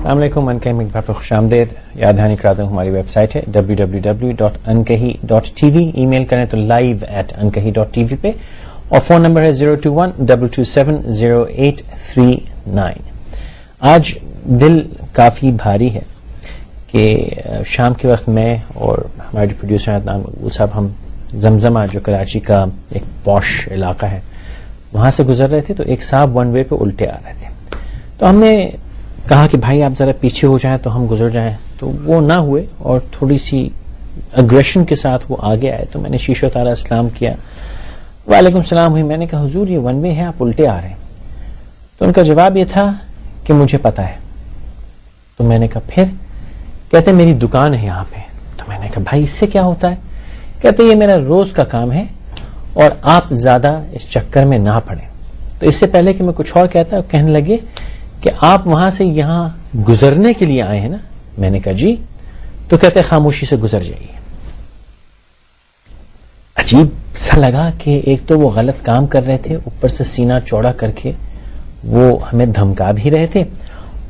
السلام علیکم. انکہی میں ایک بار خوش آمدید. یاد دہانی کراتا ہوں ہماری ویب سائٹ ہے www.ankahi.tv. ای میل کریں تو live@ankahi.tv پہ, اور فون نمبر ہے 021-227-0839. آج دل کافی بھاری ہے کہ شام کے وقت میں اور ہمارے جو پروڈیوسر ہیں عدنان مقبول صاحب, ہم زمزمہ جو کراچی کا ایک پوش علاقہ ہے وہاں سے گزر رہے تھے, تو ایک صاحب ون وے پہ الٹے آ رہے تھے. تو ہم نے کہا کہ بھائی آپ ذرا پیچھے ہو جائیں تو ہم گزر جائیں, تو وہ نہ ہوئے اور تھوڑی سی اگریشن کے ساتھ وہ آگے آئے. تو میں نے شیشہ اتارا, اسلام کیا, وعلیکم السلام ہوئی. میں نے کہا حضور یہ ون وے ہے, آپ الٹے آ رہے ہیں. تو ان کا جواب یہ تھا کہ مجھے پتا ہے. تو میں نے کہا پھر؟ کہتے میری دکان ہے یہاں پہ. تو میں نے کہا بھائی اس سے کیا ہوتا ہے؟ کہتے یہ میرا روز کا کام ہے اور آپ زیادہ اس چکر میں نہ پڑیں. تو اس سے پہلے کہ میں کچھ اور کہتا, کہنے لگے کہ آپ وہاں سے یہاں گزرنے کے لیے آئے ہیں نا؟ میں نے کہا جی. تو کہتے خاموشی سے گزر جائیے. عجیب سا لگا کہ ایک تو وہ غلط کام کر رہے تھے, اوپر سے سینہ چوڑا کر کے وہ ہمیں دھمکا بھی رہے تھے,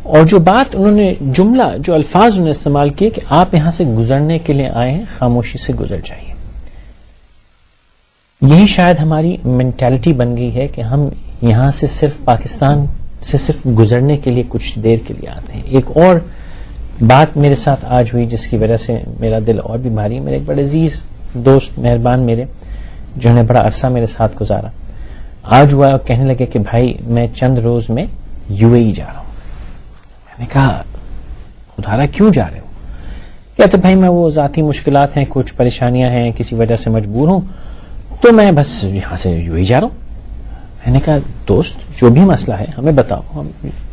اور جو بات انہوں نے, جملہ, جو الفاظ انہوں نے استعمال کیے کہ آپ یہاں سے گزرنے کے لیے آئے ہیں, خاموشی سے گزر جائیے. یہی شاید ہماری مینٹالٹی بن گئی ہے کہ ہم یہاں سے صرف پاکستان سے صرف گزرنے کے لیے کچھ دیر کے لیے آتے ہیں. ایک اور بات میرے ساتھ آج ہوئی جس کی وجہ سے میرا دل اور بھی بھاری ہے. میرے ایک بڑے عزیز دوست, مہربان میرے, جنہوں نے بڑا عرصہ میرے ساتھ گزارا, آج ہوا اور کہنے لگے کہ بھائی میں چند روز میں UAE جا رہا ہوں. میں نے کہا خدارا کیوں جا رہے ہو؟ کہتے بھائی میں وہ ذاتی مشکلات ہیں, کچھ پریشانیاں ہیں, کسی وجہ سے مجبور ہوں, تو میں بس یہاں سے UAE جا رہا ہوں. میں نے کہا دوست جو بھی مسئلہ ہے ہمیں بتاؤ, ہم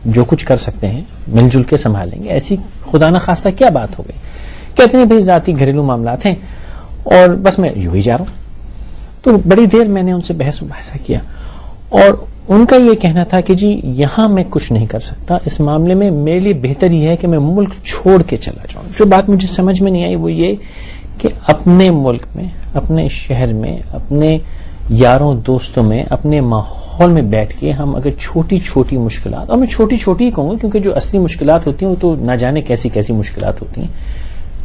جو کچھ کر سکتے ہیں مل جل کے سنبھال لیں گے, ایسی خدا نہ خواستہ کیا بات ہو گئی؟ کہتے ہیں بھائی ذاتی گھریلو معاملات ہیں اور بس میں UAE جا رہا ہوں. تو بڑی دیر میں نے ان سے بحث مباحثہ کیا, اور ان کا یہ کہنا تھا کہ جی یہاں میں کچھ نہیں کر سکتا, اس معاملے میں میرے لیے بہتر یہ ہے کہ میں ملک چھوڑ کے چلا جاؤں. جو بات مجھے سمجھ میں نہیں آئی وہ یہ کہ اپنے ملک میں, اپنے شہر میں, اپنے یاروں دوستوں میں, اپنے ماحول میں بیٹھ کے ہم اگر چھوٹی چھوٹی مشکلات, اور میں چھوٹی چھوٹی ہی کہوں گا کیونکہ جو اصلی مشکلات ہوتی ہیں وہ تو نہ جانے کیسی کیسی مشکلات ہوتی ہیں,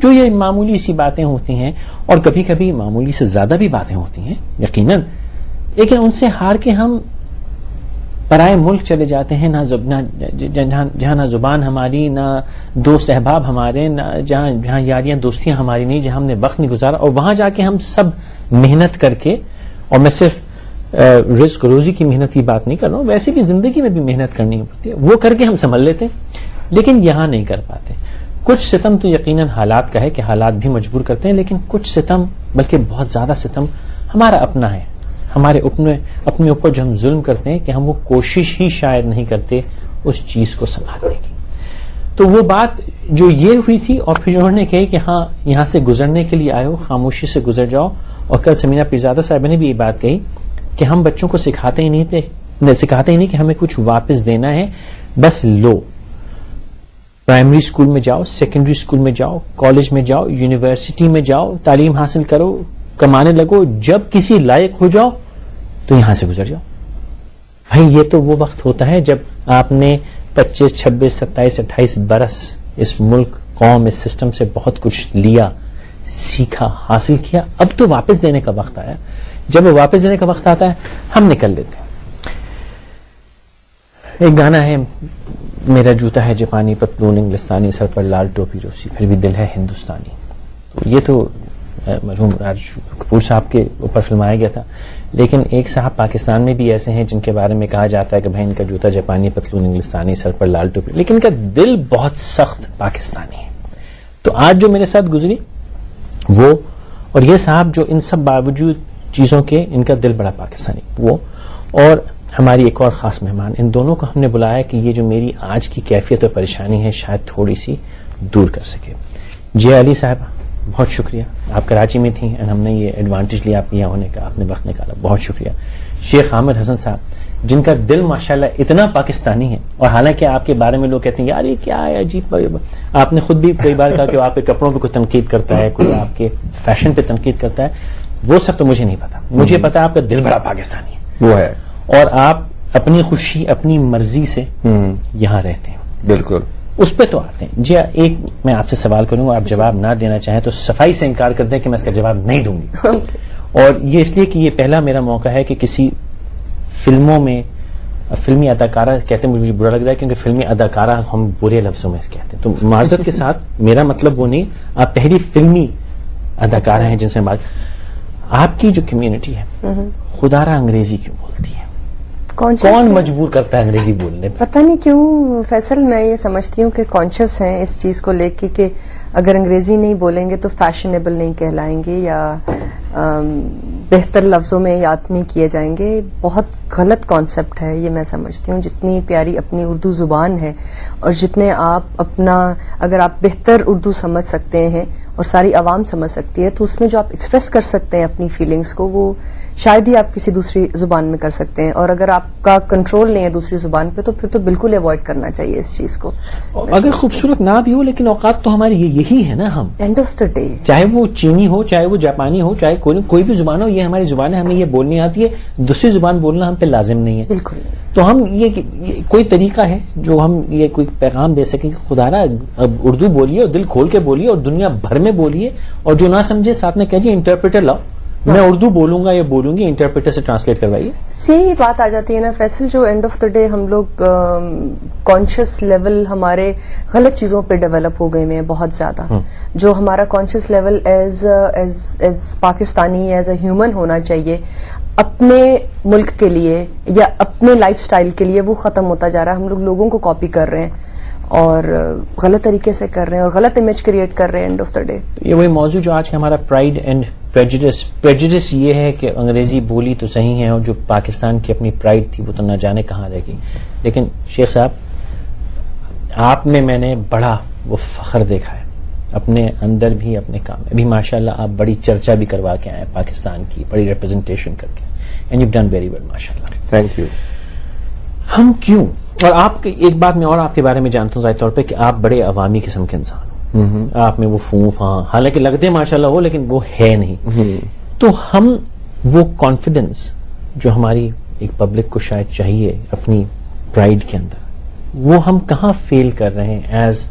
جو یہ معمولی سی باتیں ہوتی ہیں, اور کبھی کبھی معمولی سے زیادہ بھی باتیں ہوتی ہیں یقیناً, لیکن ان سے ہار کے ہم پرائے ملک چلے جاتے ہیں, جہاں نہ زبان ہماری, نہ دوست احباب ہمارے, نہ جہاں یاریاں دوستیاں ہماری نہیں, جہاں ہم نے وقت نہیں گزارا, اور وہاں جا کے ہم سب محنت کر کے, اور میں صرف رزق روزی کی محنت کی بات نہیں کر رہا ہوں, ویسے بھی زندگی میں بھی محنت کرنی پڑتی ہے, وہ کر کے ہم سنبھل لیتے, لیکن یہاں نہیں کر پاتے. کچھ ستم تو یقیناً حالات کا ہے کہ حالات بھی مجبور کرتے ہیں, لیکن کچھ ستم, بلکہ بہت زیادہ ستم ہمارا اپنا ہے, ہمارے اپنے اوپر جو ہم ظلم کرتے ہیں کہ ہم وہ کوشش ہی شاید نہیں کرتے اس چیز کو سنبھالنے کی. تو وہ بات جو یہ ہوئی تھی, اور پھر انہوں نے کہی کہ ہاں یہاں سے گزرنے کے لیے آئے ہو, خاموشی سے گزر جاؤ. اور کل سمینہ پیرزادہ صاحب نے بھی یہ بات کہی کہ ہم بچوں کو سکھاتے ہی نہیں کہ ہمیں کچھ واپس دینا ہے, بس لو. پرائمری اسکول میں جاؤ, سیکنڈری اسکول میں جاؤ, کالج میں جاؤ, یونیورسٹی میں جاؤ, تعلیم حاصل کرو, کمانے لگو, جب کسی لائق ہو جاؤ تو یہاں سے گزر جاؤ. بھائی یہ تو وہ وقت ہوتا ہے جب آپ نے 25, 26, 27, 28 برس اس ملک, قوم, اس سسٹم سے بہت کچھ لیا, سیکھا, حاصل کیا. اب تو واپس دینے کا وقت آیا. جب وہ واپس دینے کا وقت آتا ہے ہم نکل لیتے ہیں. ایک گانا ہے, میرا جوتا ہے جاپانی, پتلون انگلستانی, سر پر لال ٹوپی روسی, پھر بھی دل ہے ہندوستانی. تو یہ تو مرحوم راج کپور صاحب کے اوپر فلمایا گیا تھا, لیکن ایک صاحب پاکستان میں بھی ایسے ہیں جن کے بارے میں کہا جاتا ہے کہ بھائی ان کا جوتا جاپانی, پتلون انگلستانی, سر پر لال ٹوپی, لیکن ان کا دل بہت سخت پاکستانی ہے. تو آج جو میرے ساتھ گزری وہ, اور یہ صاحب جو ان سب باوجود چیزوں کے ان کا دل بڑا پاکستانی, وہ اور ہماری ایک اور خاص مہمان, ان دونوں کو ہم نے بلایا کہ یہ جو میری آج کی کیفیت اور پریشانی ہے شاید تھوڑی سی دور کر سکے. جی علی صاحب بہت شکریہ, آپ کراچی میں تھیں اور ہم نے یہ ایڈوانٹیج لیا آپ کے یہاں ہونے کا, آپ نے وقت نکالا, بہت شکریہ. شیخ عامر حسن صاحب جن کا دل ماشاءاللہ اتنا پاکستانی ہے, اور حالانکہ آپ کے بارے میں لوگ کہتے ہیں یار یہ کیا ہے عجیب, آپ نے خود بھی کئی بار کہا کہ آپ کے کپڑوں پہ کوئی تنقید کرتا ہے, کوئی آپ کے فیشن پہ تنقید کرتا ہے, وہ سب تو مجھے نہیں پتا. مجھے پتا آپ کا دل بڑا پاکستانی ہے, وہ ہے, اور آپ اپنی خوشی اپنی مرضی سے یہاں رہتے ہیں. بالکل. اس پہ تو آتے ہیں. جی ایک میں آپ سے سوال کروں گا, آپ جواب نہ دینا چاہیں تو صفائی سے انکار کر دیں کہ میں اس کا جواب نہیں دوں گی. اور یہ اس لیے کہ یہ پہلا میرا موقع ہے کہ کسی فلموں میں فلمی اداکارہ کہتے ہیں, مجھے برا لگ رہا ہے کیونکہ فلمی اداکارہ ہم برے لفظوں میں کہتے ہیں, تو معذرت کے ساتھ میرا مطلب وہ نہیں, آپ پہلی فلمی اداکارہ ہیں جن سے بات. آپ کی جو کمیونٹی ہے خدا را انگریزی کیوں بولتی ہے؟ کون مجبور کرتا ہے انگریزی بولنے پہ؟ پتہ نہیں کیوں فیصل, میں یہ سمجھتی ہوں کہ کانشیس ہیں اس چیز کو لے کے کہ اگر انگریزی نہیں بولیں گے تو فیشنیبل نہیں کہلائیں گے یا بہتر لفظوں میں یاد نہیں کیے جائیں گے. بہت غلط کانسیپٹ ہے یہ, میں سمجھتی ہوں. جتنی پیاری اپنی اردو زبان ہے اور جتنے آپ اپنا, اگر آپ بہتر اردو سمجھ سکتے ہیں اور ساری عوام سمجھ سکتی ہے تو اس میں جو آپ ایکسپریس کر سکتے ہیں اپنی فیلنگز کو, وہ شاید ہی آپ کسی دوسری زبان میں کر سکتے ہیں. اور اگر آپ کا کنٹرول نہیں ہے دوسری زبان پہ تو پھر تو بالکل اوائڈ کرنا چاہیے اس چیز کو. اگر خوبصورت نہ بھی ہو لیکن اوقات تو ہماری یہی ہے نا, ہم اینڈ آف دا ڈے چاہے وہ چینی ہو, چاہے وہ جاپانی ہو, چاہے کوئی بھی زبان ہو, یہ ہماری زبان ہے, ہمیں یہ بولنی آتی ہے. دوسری زبان بولنا ہم پہ لازم نہیں ہے. بالکل. تو ہم یہ کوئی طریقہ ہے جو ہم یہ کوئی پیغام دے سکیں کہ خدا را اب اردو بولیے اور دل کھول کے بولیے اور دنیا بھر میں بولیے, اور جو نہ سمجھے ساتھ میں کہیے انٹرپریٹر لاؤ, میں اردو بولوں گا یا بولوں گی, انٹرپریٹر سے ٹرانسلیٹ کروائیے. یہی بات آ جاتی ہے نا فیصل, جو اینڈ آف دا ڈے ہم لوگ کانشیس لیول ہمارے غلط چیزوں پہ ڈیولپ ہو گئے ہیں بہت زیادہ. جو ہمارا conscious level as Pakistani, as a human ہونا چاہیے اپنے ملک کے لیے یا اپنے لائف سٹائل کے لیے, وہ ختم ہوتا جا رہا ہے. ہم لوگ لوگوں کو کاپی کر رہے ہیں اور غلط طریقے سے کر رہے ہیں اور غلط امیج کریٹ کر رہے ہیں. اینڈ آف دا ڈے یہ وہی موضوع جو آج ہمارا پرائڈ اینڈ پریجوڈس یہ ہے کہ انگریزی بولی تو صحیح ہے اور جو پاکستان کی اپنی پرائڈ تھی وہ تو نہ جانے کہاں رہ گئی. لیکن شیخ صاحب, آپ میں نے بڑا وہ فخر دیکھا ہے اپنے اندر بھی اپنے کام میں بھی. ماشاءاللہ آپ بڑی چرچا بھی کروا کے آئے پاکستان کی, بڑی ریپرزنٹیشن کر کے, and you done very well ماشاءاللہ. Thank you. ہم کیوں, اور آپ کی ایک بات میں اور آپ کے بارے میں جانتا ہوں ظاہر طور پہ کہ آپ بڑے عوامی قسم کے انسان ہو, آپ میں وہ فونف, ہاں حالانکہ لگتے ہیں ماشاءاللہ ہو لیکن وہ ہے نہیں. تو ہم وہ کانفیڈنس جو ہماری ایک پبلک کو شاید چاہیے اپنی پرائڈ کے اندر, وہ ہم کہاں فیل کر رہے ہیں ایز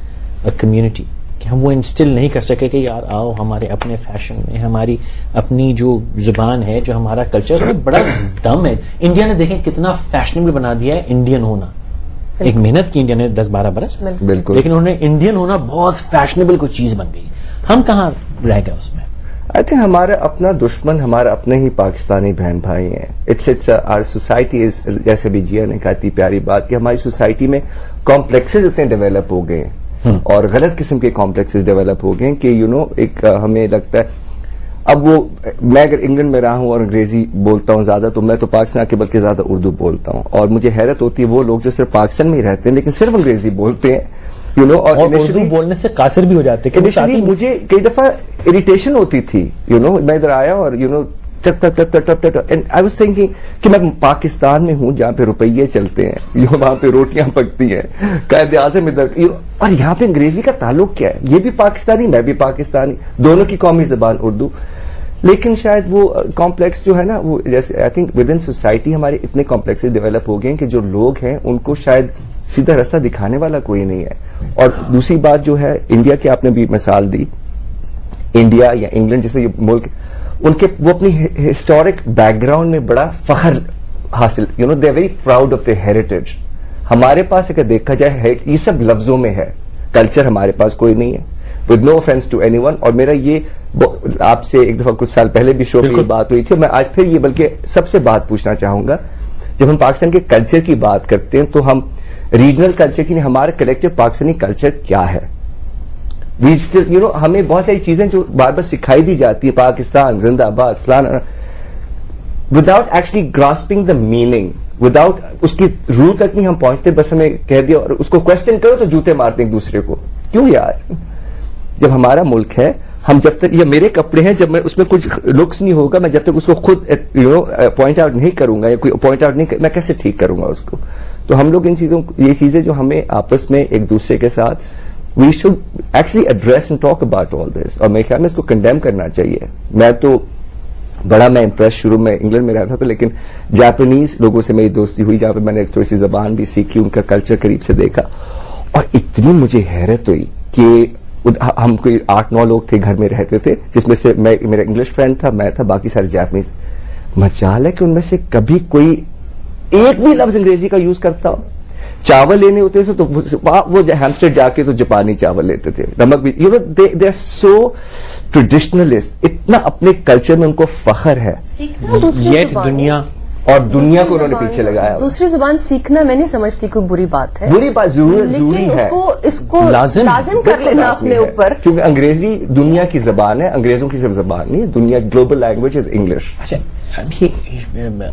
اے کمیونٹی کہ ہم وہ انسٹل نہیں کر سکے کہ یار آؤ ہمارے اپنے فیشن میں, ہماری اپنی جو زبان ہے, جو ہمارا کلچر ہے, بڑا دم ہے. انڈیا نے دیکھیں کتنا فیشنیبل بنا دیا ہے انڈین ہونا. ایک محنت کی انڈیا نے 10-12 برس, بالکل, لیکن انہوں نے انڈین ہونا بہت فیشنیبل کوئی چیز بن گئی. ہم کہاں رہ گئے اس میں؟ آئی تھنک ہمارا اپنا دشمن ہمارا اپنے ہی پاکستانی بہن بھائی ہیں. اٹس آور سوسائٹی از, جیسے بھی جیا نے کہا اتنی پیاری بات کہ ہماری سوسائٹی میں کمپلیکسز اتنے ڈیولپ ہو گئے ہیں اور غلط قسم کے کمپلیکسز ڈیولپ ہو گئے ہیں کہ ایک ہمیں لگتا ہے اب وہ میں اگر انگلینڈ میں رہا ہوں اور انگریزی بولتا ہوں زیادہ تو میں تو پاکستان کے بلکہ زیادہ اردو بولتا ہوں. اور مجھے حیرت ہوتی ہے وہ لوگ جو صرف پاکستان میں ہی رہتے ہیں لیکن صرف انگریزی بولتے ہیں اور اردو بولنے سے قاصر بھی ہو جاتے ہیں. مجھے کئی دفعہ اریٹیشن ہوتی تھی, میں ادھر آیا اور آئی واز تھنکنگ کہ میں پاکستان میں ہوں جہاں پہ روپیے چلتے ہیں, وہاں پہ روٹیاں پکتی ہیں, قائد اعظم ادھر, اور یہاں پہ انگریزی کا تعلق کیا ہے؟ یہ بھی پاکستانی, میں بھی پاکستانی, دونوں کی قومی زبان اردو. لیکن شاید وہ کمپلیکس جو ہے نا, وہ جیسے I think with in society ہمارے اتنے کمپلیکس ڈیولپ ہو گئے ہیں کہ جو لوگ ہیں ان کو شاید سیدھا راستہ دکھانے والا کوئی نہیں ہے. اور دوسری بات جو ہے, انڈیا کی آپ نے بھی مثال دی, انڈیا یا انگلینڈ جیسے یہ ملک, ان کے وہ اپنی ہسٹورک بیک گراؤنڈ میں بڑا فخر حاصل, they are very proud of their heritage. ہمارے پاس اگر دیکھا جائے یہ سب لفظوں میں ہے, کلچر ہمارے پاس کوئی نہیں ہے, with no offence to anyone. اور میرا یہ آپ سے ایک دفعہ کچھ سال پہلے بھی شو پہ یہ بات ہوئی تھی, میں آج پھر یہ بلکہ سب سے بات پوچھنا چاہوں گا. جب ہم پاکستان کے کلچر کی بات کرتے ہیں تو ہم ریجنل کلچر کی نہیں, ہمارا کلیکٹو پاکستانی کلچر کیا ہے؟ ہمیں بہت ساری چیزیں جو بار بار سکھائی دی جاتی ہے, پاکستان زندہ باد فلانا, without actually grasping the meaning, without اس کی روح تک نہیں ہم پہنچتے, بس ہمیں کہہ دیا اور اس کو کوشچن کرو تو جوتے مارتے ہیں ایک دوسرے کو. کیوں یار؟ جب ہمارا ملک ہے, ہم جب تک یہ میرے کپڑے ہیں, جب میں اس میں کچھ لکس نہیں ہوگا, میں جب تک اس کو خود پوائنٹ آؤٹ نہیں کروں گا یا کوئی پوائنٹ آؤٹ نہیں, میں کیسے ٹھیک کروں گا اس کو؟ تو ہم لوگ ان چیزوں, یہ چیزیں جو ہمیں آپس میں ایک دوسرے کے ساتھ we should actually address and talk about all this. اور میرے خیال میں اس کو کنڈیم کرنا چاہیے. میں تو بڑا میں امپریس, شروع میں انگلینڈ میں رہتا تھا لیکن جاپانیز لوگوں سے میری دوستی ہوئی جہاں پہ میں نے تھوڑی سی زبان بھی سیکھی, ان کا کلچر قریب سے دیکھا, اور اتنی مجھے حیرت ہوئی کہ ہم کوئی 8-9 لوگ تھے گھر میں رہتے تھے، جس میں سے میرا انگلش فرینڈ تھا، میں تھا، باقی سارے جاپنیز. مجال ہے کہ ان میں سے کبھی کوئی ایک بھی لفظ انگریزی کا یوز کرتا ہو. چاول لینے ہوتے تھے تو وہ ہیمسٹر جا کے تو جاپانی چاول لیتے تھے، نمک بھی. دے آر سو ٹریڈیشنلسٹ، اتنا اپنے کلچر میں ان کو فخر ہے. دنیا اور دنیا کو انہوں نے پیچھے لگایا. دوسری زبان سیکھنا میں نہیں سمجھتی کوئی بری بات ہے، بری بات ضروری ہے، اس کو لازم کر لینا اپنے اوپر، کیونکہ انگریزی دنیا کی زبان ہے، انگریزوں کی صرف زبان نہیں ہے، دنیا گلوبل لینگویج از انگلش. اچھا ابھی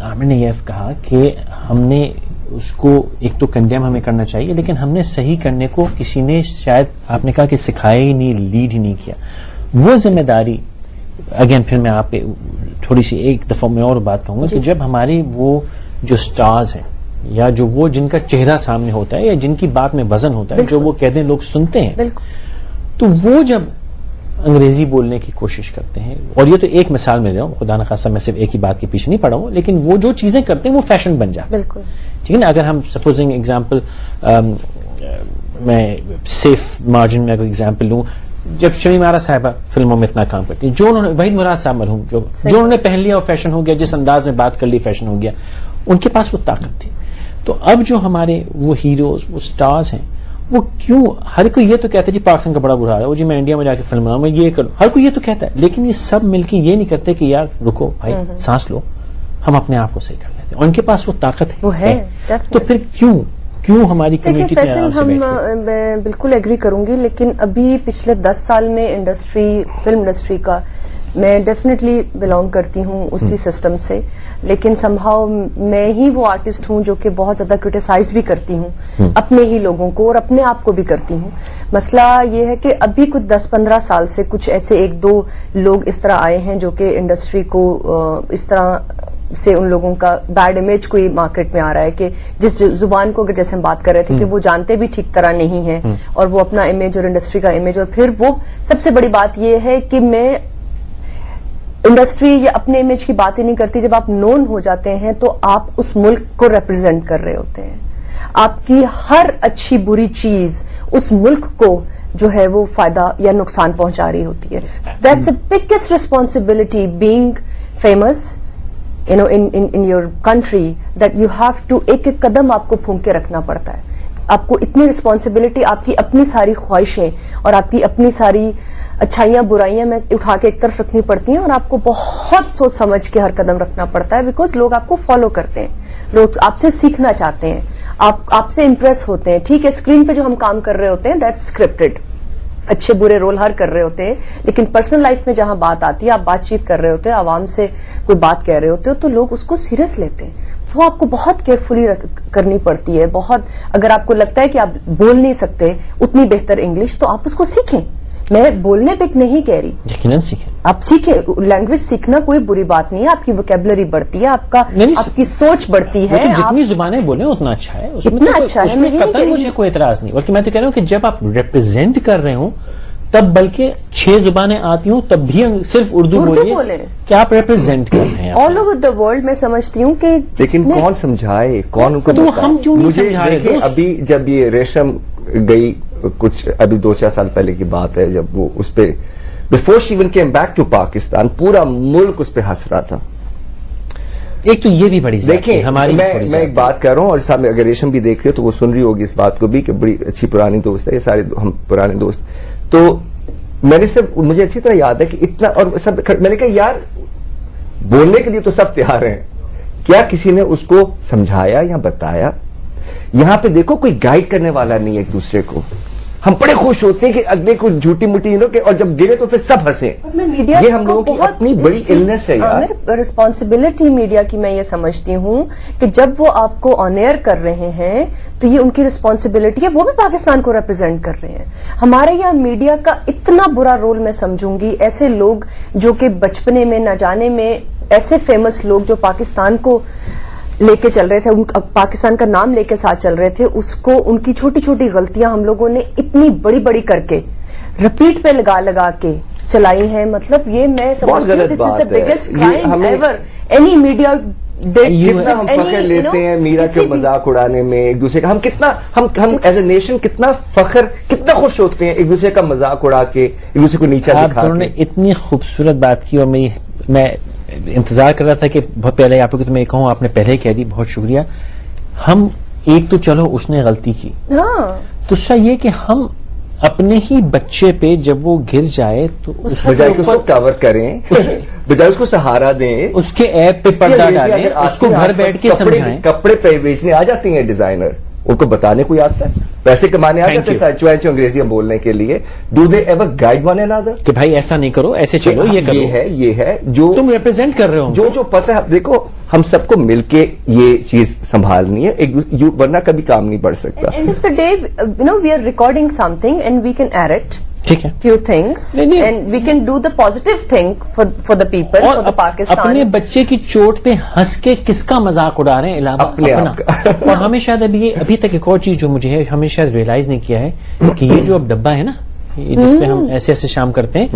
عامر نے یہ کہا کہ ہم نے اس کو ایک تو کنڈیم ہمیں کرنا چاہیے، لیکن ہم نے صحیح کرنے کو کسی نے شاید آپ نے کہا کہ سکھایا ہی نہیں، لیڈ ہی نہیں کیا. وہ ذمہ داری اگین پھر میں آپ پہ تھوڑی سی ایک دفعہ میں اور بات کہوں گا کہ جب ہماری وہ جو سٹارز ہیں یا جو وہ جن کا چہرہ سامنے ہوتا ہے یا جن کی بات میں وزن ہوتا ہے، جو وہ کہتے ہیں لوگ سنتے ہیں، تو وہ جب انگریزی بولنے کی کوشش کرتے ہیں، اور یہ تو ایک مثال میں رہا ہوں، خدا نخواستہ میں صرف ایک ہی بات کے پیچھے نہیں پڑا ہوں، لیکن وہ جو چیزیں کرتے ہیں وہ فیشن بن جاتا ہے. بالکل ٹھیک ہے نا. اگر ہم سپوزنگ ایگزامپل میں سیف مارجن میں اگر ایگزامپل لوں، جب شمیم آرا صاحبہ فلموں میں اتنا کام کرتی ہیں، جو انہوں نے وحید مراد صاحب مرحوم جو انہوں نے پہن لیا وہ فیشن ہو گیا، جس انداز میں بات کر لی فیشن ہو گیا، ان کے پاس وہ طاقت تھی. تو اب جو ہمارے وہ ہیروز وہ سٹارز ہیں، وہ کیوں ہر کوئی یہ تو کہتا ہے جی پاکستان کا بڑا برا ہے، وہ جی میں انڈیا میں جا کے فلم بناؤں، میں یہ کروں، ہر کوئی یہ تو کہتا ہے، لیکن یہ سب مل کے یہ نہیں کرتے کہ یار رکو بھائی سانس لو، ہم اپنے آپ کو صحیح کر لیتے ہیں. ان کے پاس وہ طاقت ہے، تو پھر کیوں ہماری کمیونٹی میں فیصل ہم میں بالکل ایگری کروں گی، لیکن ابھی پچھلے 10 سال میں فلم انڈسٹری کا میں ڈیفینیٹلی بلانگ کرتی ہوں اسی سسٹم سے، لیکن سم ہاؤ میں ہی وہ آرٹسٹ ہوں جو کہ بہت زیادہ کرٹیسائز بھی کرتی ہوں اپنے ہی لوگوں کو اور اپنے آپ کو بھی کرتی ہوں. مسئلہ یہ ہے کہ ابھی کچھ 10-15 سال سے کچھ ایسے 1-2 لوگ اس طرح آئے ہیں جو کہ انڈسٹری کو اس طرح سے ان لوگوں کا بیڈ امیج کوئی مارکیٹ میں آ رہا ہے کہ جس زبان کو جیسے ہم بات کر رہے تھے کہ وہ جانتے بھی ٹھیک طرح نہیں ہیں، اور وہ اپنا امیج اور انڈسٹری کا امیج، اور پھر وہ سب سے بڑی بات یہ ہے کہ میں انڈسٹری یا اپنے امیج کی بات ہی نہیں کرتی. جب آپ نون ہو جاتے ہیں تو آپ اس ملک کو ریپرزینٹ کر رہے ہوتے ہیں، آپ کی ہر اچھی بری چیز اس ملک کو جو ہے وہ فائدہ یا نقصان پہنچا رہی ہوتی ہے. That's the biggest responsibility being famous in your country, that you have to ایک قدم آپ کو پھونک کے رکھنا پڑتا ہے. آپ کو اتنی رسپانسبلٹی، آپ کی اپنی ساری خواہشیں اور آپ کی اپنی ساری اچھائیاں برائیاں میں اٹھا کے ایک طرف رکھنی پڑتی ہیں، اور آپ کو بہت سوچ سمجھ کے ہر قدم رکھنا پڑتا ہے، بیکاز لوگ آپ کو فالو کرتے ہیں، لوگ آپ سے سیکھنا چاہتے ہیں، آپ سے امپریس ہوتے ہیں. ٹھیک ہے اسکرین پہ جو ہم کام کر رہے ہوتے ہیں دیٹس اسکرپٹڈ، اچھے برے رول ہر کر رہے ہوتے ہیں، لیکن پرسنل لائف میں جہاں بات آتی ہے، آپ بات چیت کر رہے ہوتے ہیں، عوام سے کوئی بات کہہ رہے ہوتے ہو تو لوگ اس کو سیریس لیتے ہیں. وہ آپ کو بہت کیئرفلی کرنی پڑتی ہے. بہت اگر آپ کو لگتا ہے کہ آپ بول نہیں سکتے اتنی بہتر انگلش تو آپ اس کو سیکھیں. میں بولنے پہ نہیں کہہ رہی، یقیناً سیکھیں، آپ سیکھیں. لینگویج سیکھنا کوئی بری بات نہیں ہے، آپ کی ووکیبلری بڑھتی ہے، آپ کی سوچ بڑھتی ہے. جتنی زبانیں بولیں اتنا اچھا ہے، اتنا اچھا ہے، اس میں قطعاً مجھے کوئی اعتراض نہیں. بلکہ میں تو کہہ رہا ہوں کہ جب آپ ریپرزینٹ کر رہے ہوں تب بلکہ 6 زبانیں آتی ہوں تب بھی صرف اردو بولیں کہ آپ ریپرزینٹ کر رہے ہیں آل اوور دا ورلڈ. میں سمجھتی ہوں کہ لیکن کون سمجھائے، کون ان کو مجھے ابھی جب یہ ریشم گئی کچھ ابھی 2-4 سال پہلے کی بات ہے، جب وہ اس پہ before she even came back to Pakistan پورا ملک اس پہ ہنس رہا تھا. ایک تو یہ بھی بڑی دیکھیں ہماری میں ایک بات کر رہا ہوں، اور سامنے اگر ریشم بھی دیکھ رہے تو وہ سن رہی ہوگی اس بات کو بھی کہ بڑی اچھی پرانی دوست ہے، یہ سارے ہم پرانے دوست. تو میں نے صرف مجھے اچھی طرح یاد ہے کہ اتنا اور سب میں نے کہا یار بولنے کے لیے تو سب تیار ہیں، کیا کسی نے اس کو سمجھایا یا بتایا؟ یہاں پہ دیکھو کوئی گائیڈ کرنے والا نہیں ایک دوسرے کو. ہم بڑے خوش ہوتے ہیں کہ اگلے کو جھوٹی موٹی اور جب گرے تو پھر سب ہنسیں. یہ ہم لوگوں کی اپنی بڑی النس ہے یار. رسپانسبلٹی میڈیا کی میں یہ سمجھتی ہوں کہ جب وہ آپ کو آن ایئر کر رہے ہیں تو یہ ان کی رسپانسبلٹی ہے، وہ بھی پاکستان کو ریپرزینٹ کر رہے ہیں. ہمارے یہاں میڈیا کا اتنا برا رول میں سمجھوں گی. ایسے لوگ جو کہ بچپنے میں نہ جانے میں ایسے فیمس لوگ جو پاکستان کو لے کے چل رہے تھے، پاکستان کا نام لے کے ساتھ چل رہے تھے، اس کو ان کی چھوٹی چھوٹی غلطیاں ہم لوگوں نے اتنی بڑی بڑی کر کے رپیٹ پہ لگا کے چلائی ہیں. مطلب یہ میں سمجھتی ہوں this is the biggest crime ever any media کتنا ہم فخر لیتے ہیں میرا کے مذاق اڑانے میں ایک دوسرے کا, ہم کتنا ہم ایز اے نیشن کتنا فخر, کتنا خوش ہوتے ہیں ایک دوسرے کا مذاق اڑا کے, ایک دوسرے کو نیچا دکھا کے. آپ نے اتنی خوبصورت بات کی, اور میں انتظار کر رہا تھا کہ بہت پہلے آپ کو تو میں کہوں, آپ نے پہلے کہہ دی, بہت شکریہ. ہم ایک تو چلو اس نے غلطی کی, دوسرا یہ کہ ہم اپنے ہی بچے پہ جب وہ گر جائے تو اس بجائے اس کو کور کریں, بجائے اس کو سہارا دیں, اس کے ایپ پہ پردہ ڈالیں, اس کو گھر بیٹھ کے سمجھائیں. کپڑے پہ بیچنے آ جاتی ہیں ڈیزائنر, ان کو بتانے کوئی آتا ہے, پیسے کمانے آ جاتے ہیں سچو انگریزی بولنے کے لیے. Do they ever guide one and کہ بھائی ایسا نہیں کرو, ایسے چلو, یہ کرو, یہ ہے جو تم ریپرزینٹ کر رہے ہو, جو پتہ ہے. دیکھو ہم سب کو مل کے یہ چیز سنبھالنی ہے, ورنہ کبھی کام نہیں بڑھ سکتا. End of the day we are recording something and we can edit ٹھیک ہے few things and we can do the positive thing for the people, for the Pakistan. اپنے بچے کی چوٹ پہ ہنس کے کس کا مذاق اڑا رہے ہیں علاوہ اپنا. اور ہمیں شاید ابھی تک ایک اور چیز جو مجھے ہے, ہمیں شاید ریئلائز نہیں کیا ہے کہ یہ جو اب ڈبہ ہے نا, جس پہ ہم ایسے ایسے شام کرتے ہیں,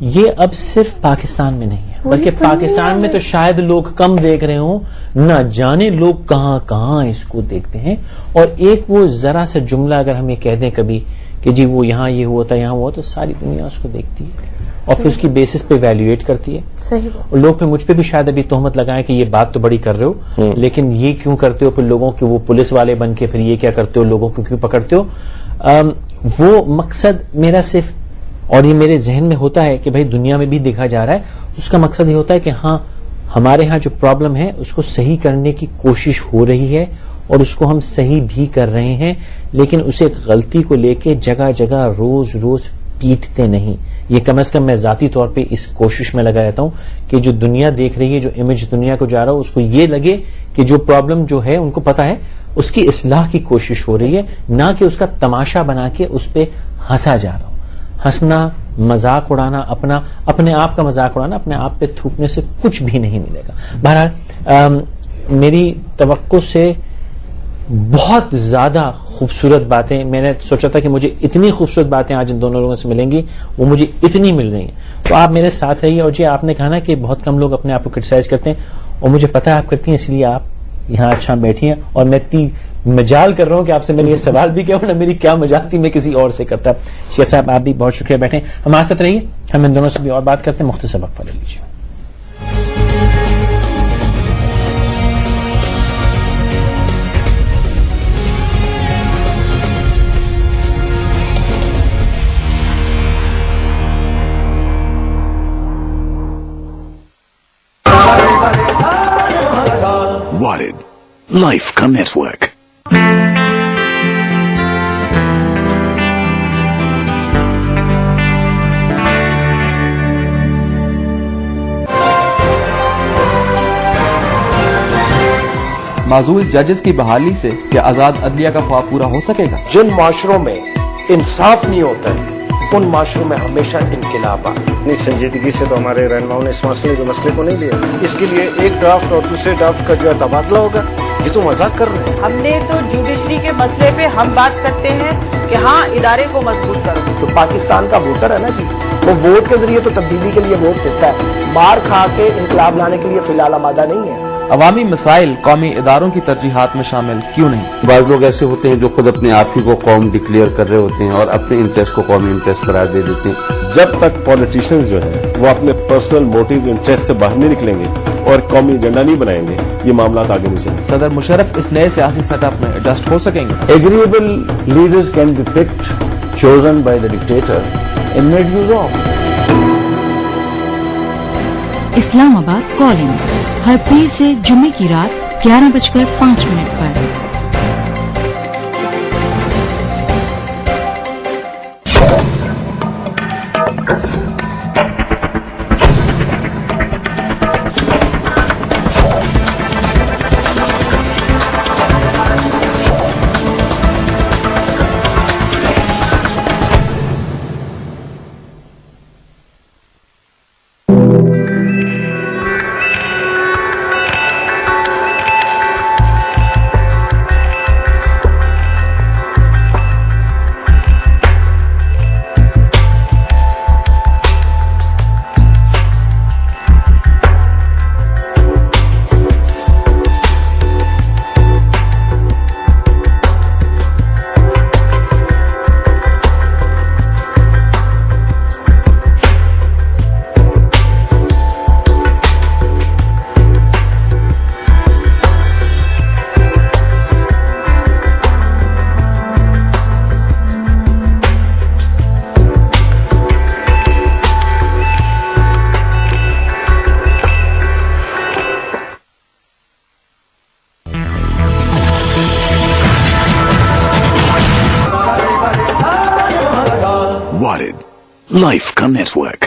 یہ اب صرف پاکستان میں نہیں ہے, بلکہ پاکستان میں تو شاید لوگ کم دیکھ رہے ہوں, نہ جانے لوگ کہاں کہاں اس کو دیکھتے ہیں. اور ایک وہ ذرا سا جملہ اگر ہم یہ کہہ دیں کبھی کہ جی وہ یہاں یہ ہوا تھا, یہاں ہوا, تو ساری دنیا اس کو دیکھتی ہے اور پھر اس کی بیسس پہ ایویلویٹ کرتی ہے. اور لوگ پھر مجھ پہ بھی شاید ابھی تہمت لگائیں کہ یہ بات تو بڑی کر رہے ہو, لیکن یہ کیوں کرتے ہو, پھر لوگوں کے وہ پولیس والے بن کے پھر یہ کیا کرتے ہو, لوگوں کو کیوں پکڑتے ہو. وہ مقصد میرا صرف, اور یہ میرے ذہن میں ہوتا ہے کہ بھائی دنیا میں بھی دیکھا جا رہا ہے, اس کا مقصد یہ ہوتا ہے کہ ہاں ہمارے ہاں جو پرابلم ہے اس کو صحیح کرنے کی کوشش ہو رہی ہے, اور اس کو ہم صحیح بھی کر رہے ہیں, لیکن اسے غلطی کو لے کے جگہ جگہ روز روز پیٹتے نہیں. یہ کم از کم میں ذاتی طور پہ اس کوشش میں لگا رہتا ہوں کہ جو دنیا دیکھ رہی ہے, جو امیج دنیا کو جا رہا ہو, اس کو یہ لگے کہ جو پرابلم جو ہے ان کو پتا ہے, اس کی اصلاح کی کوشش ہو رہی ہے, نہ کہ اس کا تماشا بنا کے اس پہ ہنسا جا رہا ہو. ہنسنا, مذاق اڑانا, اپنے آپ کا مذاق اڑانا, اپنے آپ پہ تھوکنے سے کچھ بھی نہیں ملے گا. بہرحال میری توقع سے بہت زیادہ خوبصورت باتیں, میں نے سوچا تھا کہ مجھے اتنی خوبصورت باتیں آج ان دونوں لوگوں سے ملیں گی, وہ مجھے اتنی مل رہی ہیں. تو آپ میرے ساتھ رہیے. اور جی آپ نے کہا نا کہ بہت کم لوگ اپنے آپ کو کرٹیسائز کرتے ہیں, اور مجھے پتا ہے آپ کرتی ہیں, اس لیے آپ یہاں اچھا بیٹھی ہیں, اور میں مجال کر رہا ہوں کہ آپ سے میں نے یہ سوال بھی کیا, نہ میری کیا مجال تھی, میں کسی اور سے کرتا. شیخ صاحب آپ بھی بہت شکریہ, بیٹھیں ہمارے ساتھ رہیے, ہم ان دونوں سے بھی اور بات کرتے ہیں. مختصر وقفہ لے لیجیے. Wanted. Life ka Network. معزول ججز کی بحالی سے کیا آزاد عدلیہ کا خواب پورا ہو سکے گا؟ جن معاشروں میں انصاف نہیں ہوتا ہے ان معاشروں میں ہمیشہ انقلاب آ. اتنی سنجیدگی سے تو ہمارے رہنماؤں نے اس مسئلے کو نہیں لیا. اس کے لیے ایک ڈرافٹ اور دوسرے ڈرافٹ کا جو ہے تبادلہ ہوگا. یہ تو مذاق کر رہے ہیں. ہم نے تو جوڈیشری کے مسئلے پہ ہم بات کرتے ہیں کہ ہاں ادارے کو مضبوط کرو. جو پاکستان کا ووٹر ہے نا جی, وہ ووٹ کے ذریعے تو تبدیلی کے لیے ووٹ دیتا ہے, مار کھا کے انقلاب لانے کے لیے فی الحال آمادہ نہیں ہے. عوامی مسائل قومی اداروں کی ترجیحات میں شامل کیوں نہیں؟ بعض لوگ ایسے ہوتے ہیں جو خود اپنے آپ ہی کو قوم ڈکلیئر کر رہے ہوتے ہیں اور اپنے انٹرسٹ کو قومی انٹرسٹ قرار دے دیتے ہیں. جب تک پالیٹیشینز جو ہیں وہ اپنے پرسنل موٹیو انٹرسٹ سے باہر نہیں نکلیں گے اور قومی ایجنڈا نہیں بنائیں گے, یہ معاملات آگے نہیں چلیں. صدر مشرف اس نئے سیاسی سیٹ اپ میں ایڈجسٹ ہو سکیں گے؟ Agreeable leaders can be picked, chosen by the dictator and made use of. اسلام آباد کالنگ ہر پیر سے جمعے کی رات 11:05 پر. Life ka Network.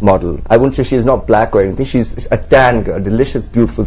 model. I wouldn't say she is not black or anything. She's a tan girl, delicious, beautiful.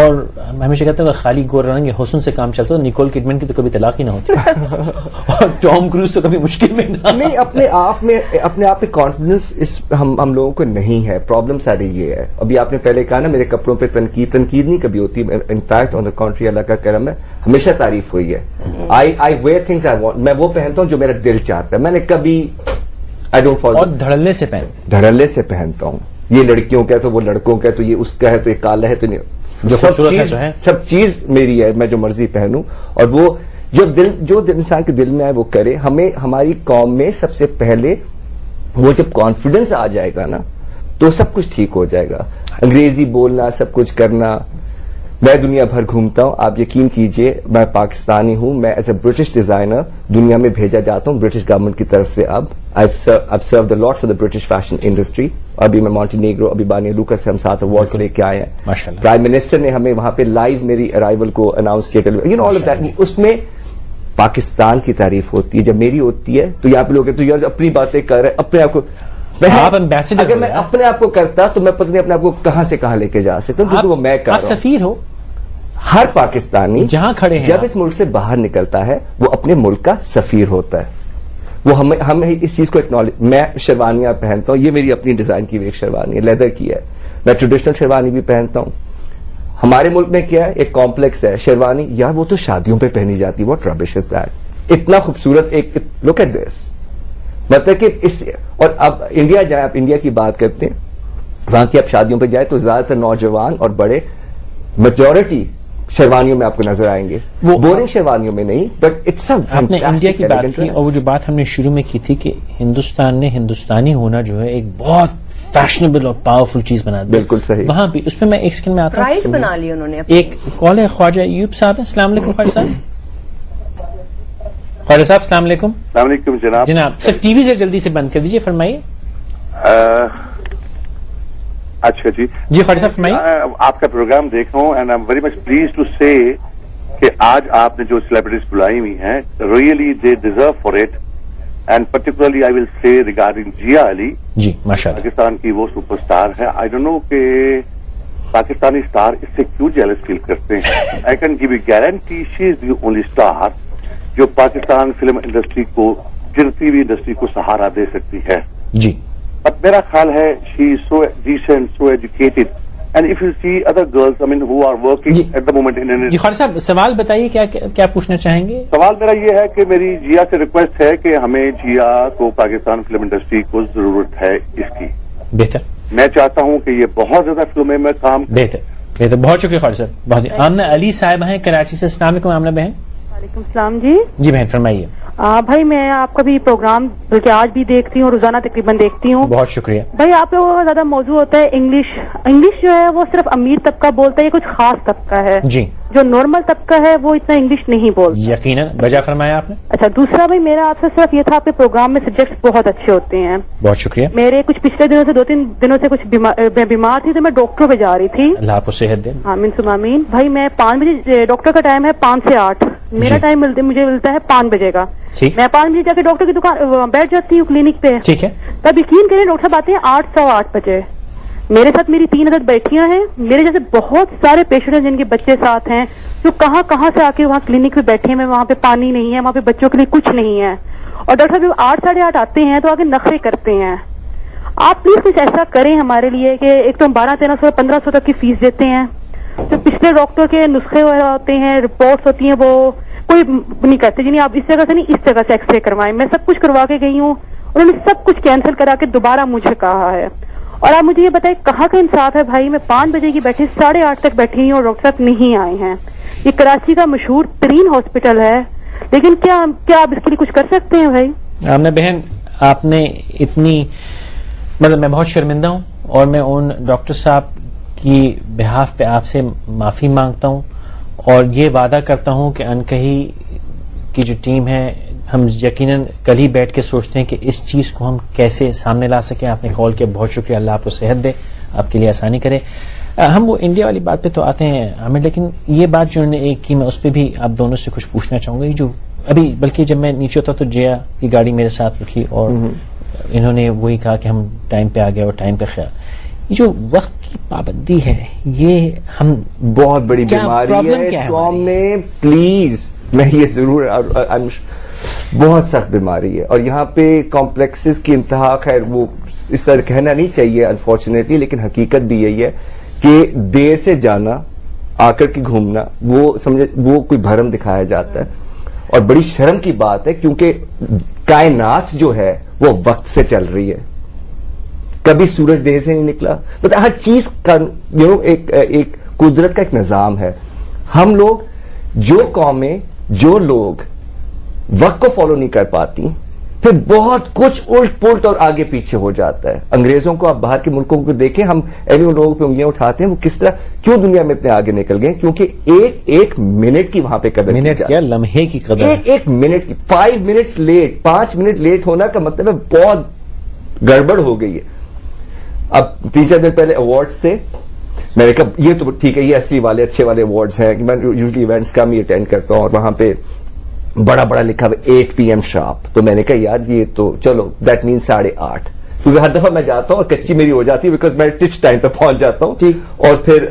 اور میں ہمیشہ کہتا ہوں کہ خالی گور رنگ حسن سے کام چلتا ہے. نیکول کڈمن کی تو کبھی طلاق ہی نہ ہوتی اور ٹام کروز تو کبھی مشکل میں نہیں. اپنے آپ میں کانفیڈنس ہم لوگوں کو نہیں ہے. پرابلم ساری یہ ہے. ابھی آپ نے پہلے کہا نا میرے کپڑوں پہ تنقید نہیں کبھی ہوتی. انفیکٹ آن دا کنٹری اللہ کا کرم ہے ہمیشہ تعریف ہوئی ہے. آئی ویئر تھنگس آئی وانٹ. میں وہ پہنتا ہوں جو میرا دل چاہتا ہے. میں نے کبھی آئی ڈونٹ فالو. اور دھڑلے سے پہنتا ہوں. یہ لڑکیوں کا تو وہ لڑکوں کا تو یہ اس کا ہے تو یہ کالا ہے تو نہیں. سب چیز میری ہے. میں جو مرضی پہنوں اور وہ جو انسان کے دل میں آئے وہ کرے. ہمیں ہماری قوم میں سب سے پہلے وہ جب کانفیڈنس آ جائے گا نا تو سب کچھ ٹھیک ہو جائے گا. انگریزی بولنا سب کچھ کرنا. میں دنیا بھر گھومتا ہوں. آپ یقین کیجئے میں پاکستانی ہوں. میں ایز اے برٹش ڈیزائنر دنیا میں بھیجا جاتا ہوں برٹش گورنمنٹ کی طرف سے. اب I've served a lot for the British fashion industry. ابھی میں مونٹینیگرو ابھی بانیا لوکا سے ہم 7 ایوارڈ لے کے آئے ہیں. پرائم منسٹر نے ہمیں وہاں پہ لائیو میری ارائیول کو اناؤنس کیا. All of that. اس میں پاکستان کی تعریف ہوتی ہے. جب میری ہوتی ہے تو یہاں پہ لوگ تو یار اپنی باتیں کر رہے اپنے آپ کو. اگر میں اپنے آپ کو کرتا تو میں پتہ نہیں اپنے آپ کو کہاں سے کہاں لے کے جا سکتا ہوں کیونکہ وہ میں کر رہا ہوں. آپ سفیر ہو. ہر پاکستانی جہاں کھڑے ہیں جب اس ملک سے باہر نکلتا ہے وہ اپنے ملک کا سفیر ہوتا ہے. وہ ہم اس چیز کو اکنالج. میں شیروانیاں پہنتا ہوں. یہ میری اپنی ڈیزائن کی ایک شیروانی ہے لیدر کی ہے. میں ٹریڈیشنل شیروانی بھی پہنتا ہوں. ہمارے ملک میں کیا ہے ایک کمپلیکس ہے شیروانی یار وہ تو شادیوں پہ پہنی جاتی ہے. واٹ ربش از دیٹ. اتنا خوبصورت ایک لک ایٹ دس. مطلب کہ اس اور اب انڈیا جائیں آپ انڈیا کی بات کرتے ہیں وہاں کی آپ شادیوں پہ جائیں تو زیادہ تر نوجوان اور بڑے میجورٹی شیروانیوں میں آپ کو نظر آئیں گے. وہ بورنگ شیروانیوں میں نہیں بٹ اٹس آپ نے انڈیا کی بات کی اور وہ جو بات ہم نے شروع میں کی تھی کہ ہندوستان نے ہندوستانی ہونا جو ہے ایک بہت فیشنیبل اور پاورفل چیز بنا دی. بالکل صحیح. وہاں بھی اس پہ میں ایک سیکنڈ میں آتا ہوں. رائٹ بنا لی انہوں نے. ایک کال ہے خواجہ ایوب صاحب. السلام علیکم خواجہ صاحب. خواجہ صاحب السلام علیکم. السلام علیکم جناب سر ٹی وی سے جلدی سے بند کر دیجیے. فرمائیے. اچھا جی خواجہ صاحب فرمائیے. آپ کا پروگرام دیکھ رہا ہوں and I am very much pleased to say کہ آج آپ نے جو سیلیبریٹیز بلائی ہوئی ہیں really they deserve for it and particularly I will say regarding جیا علی. جی ماشاءاللہ پاکستان کی وہ سپر اسٹار ہے. آئی ڈونٹ نو کہ پاکستانی اسٹار اس سے کیوں جیلس فیل کرتے ہیں. I can give you guarantee she is the only star جو پاکستان فلم انڈسٹری کو گرتی ہوئی انڈسٹری کو سہارا دے سکتی ہے. جی بٹ میرا خیال ہے she is so decent so educated and if you see other girls I mean who are working at the moment in. جی خواجہ صاحب سوال بتائیے کیا پوچھنا چاہیں گے. سوال میرا یہ ہے کہ میری جیا سے ریکویسٹ ہے کہ ہمیں جیا کو پاکستان فلم انڈسٹری کو ضرورت ہے اس کی. بہتر. میں چاہتا ہوں کہ یہ بہت زیادہ فلمیں میں کام. بہتر بہت شکریہ خواجہ صاحب. بہت آمنہ علی صاحب ہیں کراچی سے. السلام علیکم آمنہ بہن. وعلیکم السلام. جی بہن فرمائیے. بھائی میں آپ کا بھی پروگرام بلکہ آج بھی دیکھتی ہوں روزانہ تقریباً دیکھتی ہوں. بہت شکریہ. بھائی آپ لوگوں کا زیادہ موضوع ہوتا ہے انگلش جو ہے وہ صرف امیر طبقہ بولتا ہے. یہ کچھ خاص طبقہ ہے. جی جو نارمل طبقہ ہے وہ اتنا انگلش نہیں بولتا. یقیناً بجا فرمایا آپ نے. اچھا دوسرا بھائی میرا آپ سے صرف یہ تھا آپ کے پروگرام میں سبجیکٹس بہت اچھے ہوتے ہیں. بہت شکریہ. میرے کچھ پچھلے دنوں سے 2-3 دنوں سے کچھ بیمار تھی تو میں ڈاکٹر پہ جا رہی تھی. اللہ آپ کو صحت دے. آمین ثم آمین. بھائی میں 5 بجے ڈاکٹر کا ٹائم ہے 5 سے 8. میرا ٹائم مجھے ملتا ہے 5 بجے کا. میں 5 بجے جا کے ڈاکٹر کی دکان بیٹھ جاتی ہوں کلینک پہ. ٹھیک ہے. تب یقین کریں ڈاکٹر صاحب آتے ہیں 8 سوا 8 بجے. میرے ساتھ میری 3 عدد بیٹھیاں ہیں. میرے جیسے بہت سارے پیشنٹ ہیں جن کے بچے ساتھ ہیں جو کہاں سے آ کے وہاں کلینک پہ بیٹھے ہیں. وہاں پہ پانی نہیں ہے وہاں پہ بچوں کے لیے کچھ نہیں ہے اور ڈاکٹر صاحب 8 ساڑھے 8 آتے ہیں تو آگے نخرے کرتے ہیں. آپ پلیز کچھ ایسا کریں ہمارے لیے کہ ایک تو ہم 1200-1300 1500 تک کی فیس دیتے ہیں. جو پچھلے ڈاکٹر کے نسخے وغیرہ ہوتے ہیں رپورٹس ہوتی ہیں وہ کوئی نہیں کرتے. جی نہیں آپ اس جگہ سے نہیں اس جگہ سے ایکس رے کروائیں. میں سب کچھ کروا کے گئی ہوں. انہوں نے سب کچھ کینسل کرا کے دوبارہ مجھے کہا ہے. اور آپ مجھے یہ بتائیں کہاں کا انصاف ہے بھائی. میں 5 بجے کی بیٹھی 8:30 تک بیٹھی ہوں اور ڈاکٹر صاحب نہیں آئے ہیں. یہ کراچی کا مشہور ترین ہاسپٹل ہے لیکن کیا آپ اس کے لیے کچھ کر سکتے ہیں بھائی. آمنہ بہن آپ نے اتنی میں بہت شرمندہ ہوں اور میں ان ڈاکٹر صاحب کی بہاف پہ آپ سے معافی مانگتا ہوں اور یہ وعدہ کرتا ہوں کہ انکہی کی جو ٹیم ہے ہم یقیناً کل ہی بیٹھ کے سوچتے ہیں کہ اس چیز کو ہم کیسے سامنے لا سکیں. آپ نے کال کیا بہت شکریہ. اللہ آپ کو صحت دے آپ کے لیے آسانی کرے. ہم وہ انڈیا والی بات پہ تو آتے ہیں ہمیں لیکن یہ بات جو انہوں نے ایک کی میں اس پہ بھی آپ دونوں سے کچھ پوچھنا چاہوں گا. جو ابھی بلکہ جب میں نیچے ہوتا تو جیا کی گاڑی میرے ساتھ رکھی اور انہوں نے وہی کہا کہ ہم ٹائم پہ آ گئے اور ٹائم پہ خیال. جو وقت کی پابندی ہے یہ ہم بہت بڑی بیماری ہے اس قوم میں. پلیز میں یہ ضرور بہت سخت بیماری ہے, اور یہاں پہ کمپلیکسز کی انتہا, خیر وہ اس طرح کہنا نہیں چاہیے انفارچونیٹلی, لیکن حقیقت بھی یہی ہے کہ دیر سے جانا آ کر کے گھومنا وہ سمجھے وہ کوئی بھرم دکھایا جاتا ہے, اور بڑی شرم کی بات ہے کیونکہ کائنات جو ہے وہ وقت سے چل رہی ہے. کبھی سورج دیر سے نہیں نکلا, مطلب ہر چیز کا ایک قدرت کا ایک نظام ہے. ہم لوگ جو قومیں جو لوگ وقت کو فالو نہیں کر پاتی پھر بہت کچھ الٹ پلٹ اور آگے پیچھے ہو جاتا ہے. انگریزوں کو آپ باہر کے ملکوں کو دیکھیں, ہم ان لوگوں پہ انگلیاں اٹھاتے ہیں, وہ کس طرح کیوں دنیا میں اتنے آگے نکل گئے, کیونکہ ایک منٹ کی وہاں پہ قدر, منٹ کیا لمحے کی قدر, ایک منٹ کی 5 منٹس لیٹ, 5 منٹ لیٹ ہونا کا مطلب ہے بہت گڑبڑ ہو گئی ہے. اب 3-4 دن پہلے ایوارڈز تھے, میں نے کہا یہ تو ٹھیک ہے یہ اصلی والے اچھے والے ایوارڈز ہیں, میں یوزلی ایونٹس کم ہی اٹینڈ کرتا ہوں, اور وہاں پہ بڑا بڑا لکھا ہوا 8 PM شارپ, تو میں نے کہا یار یہ تو چلو دیٹ مینس 8:30, کیونکہ ہر دفعہ میں جاتا ہوں اور کچی میری ہو جاتی ہے بیکاز میں ٹچ ٹائم پہ پہنچ جاتا ہوں, اور پھر